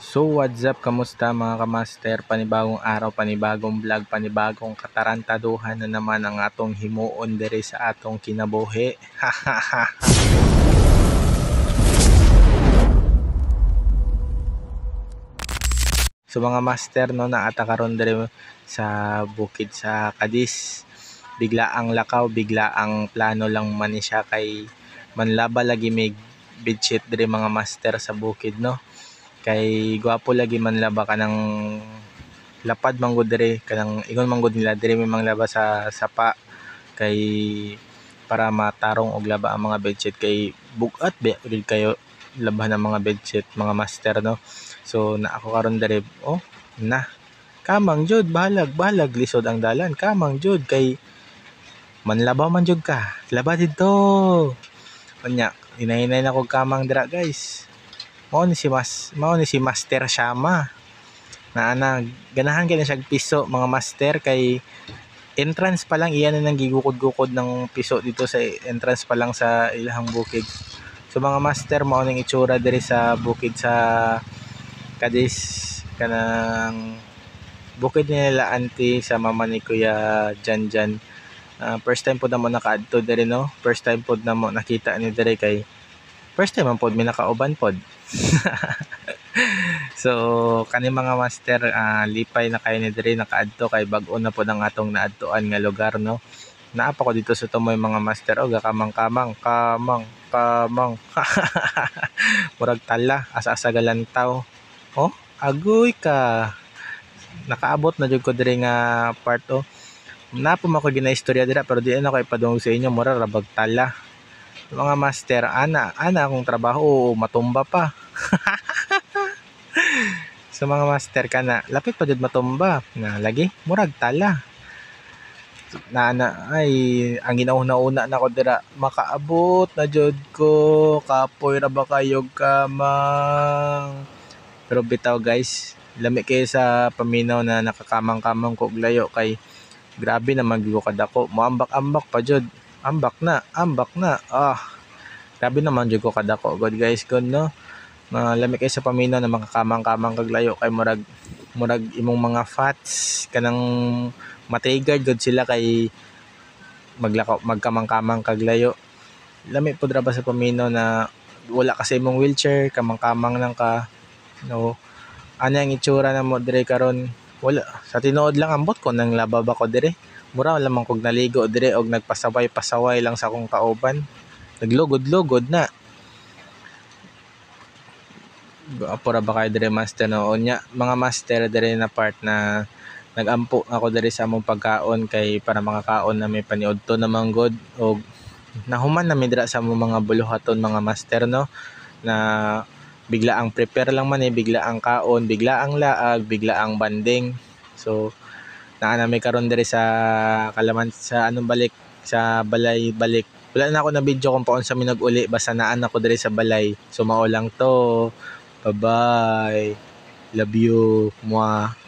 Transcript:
So what's up, kamusta mga kamaster? Panibagong araw, panibagong vlog, panibagong katarantaduhan na naman ang atong himuon diri sa atong kinabuhi. So mga master, no, naata karon diri sa bukid sa Cadiz. Bigla ang lakaw, bigla ang plano lang man ni siya kay manlaba lagi may bedsheet diri mga master sa bukid, no. Kay gwapo lagi manlaba ka ng lapad manggod diri kanang ingon manggod nila diri may manglaba sa sapa kay para matarong og laba ang mga bedsheet kay bugat gid kayo labahan ng mga bedsheet mga master, no. So na ako karon diri, na kamang jud bahalag lisod ang dalan, kamang jud kay manlaba man jud ka, laba didto unya. Hinay-hinay na kog kamang dira, guys. Mao ni si Master Shama na ganahan kay na siya piso mga master kay entrance pa lang iyan na nang gigukod-gukod ng piso dito sa entrance pa lang sa ilahang bukid. So mga master, mao ning itsura diri sa bukid sa Cadiz, kanang bukid nila auntie sa mama ni Kuya Janjan. First time po na mo nakaadto diri, no. First time po na mo nakita ni diri kay first time man pod mi nakauban pod. So kani mga master, lipay na kayo ni diri nakaadto kay bag-o na pod ang atong naadtoan nga lugar, no. Naapa ko dito sa tumoy mga master, gakamang-kamang murag tala asa-asa galantaw. Agoy ka, nakaabot na jud ko diri nga part. Napo man ko ginaistorya dira pero di na ko ipadungog sa inyo, mura rabag tala mga master. Ana akong trabaho matumba pa. So mga master, kana lapit pa jud matumba na lagi murag tala na ay ang ginauna-una na ko dira makaabot na jud ko, kapoy ra ba kayo kamang. Pero bitaw guys, lami kayo sa paminaw na nakakamang-kamang ko og layo kay grabe na magigo kadako, moambak-ambak pa jud, ambak na grabe naman jud ko kadako god guys god, no. Lami kayo sa paminaw na makakamang-kamang kag layo kay murag imong mga fats kanang matriggered god sila kay magkamang-kamang kag layo. Lami pud ra ba sa paminaw na wala kasi imong wheelchair, kamang-kamang lang ka, no. Ano ang itsura na mo dire karon? Wala, sa tinuod lang ambot ko nang labab ako dire, mura lamang kog naligo dire og nagpasaway-pasaway lang sa akong kauban, naglugod-lugod na. Apura ba kayo dire master, no? Unya mga master, dire na part na nagampo ako dire sa among pagkaon kay para makakaon na may paniudto naman god og nahuman na mi dira sa among mga buluhaton mga master, no, na bigla ang prepare lang man bigla ang kaon, bigla ang laag, bigla ang banding. So naa na may karon diri sa Kalaman sa balik sa balay balik. Wala na ako na video kung paon sa minag-uli, basta naan ako diri sa balay. So mao lang to. Bye bye, love you, mwah.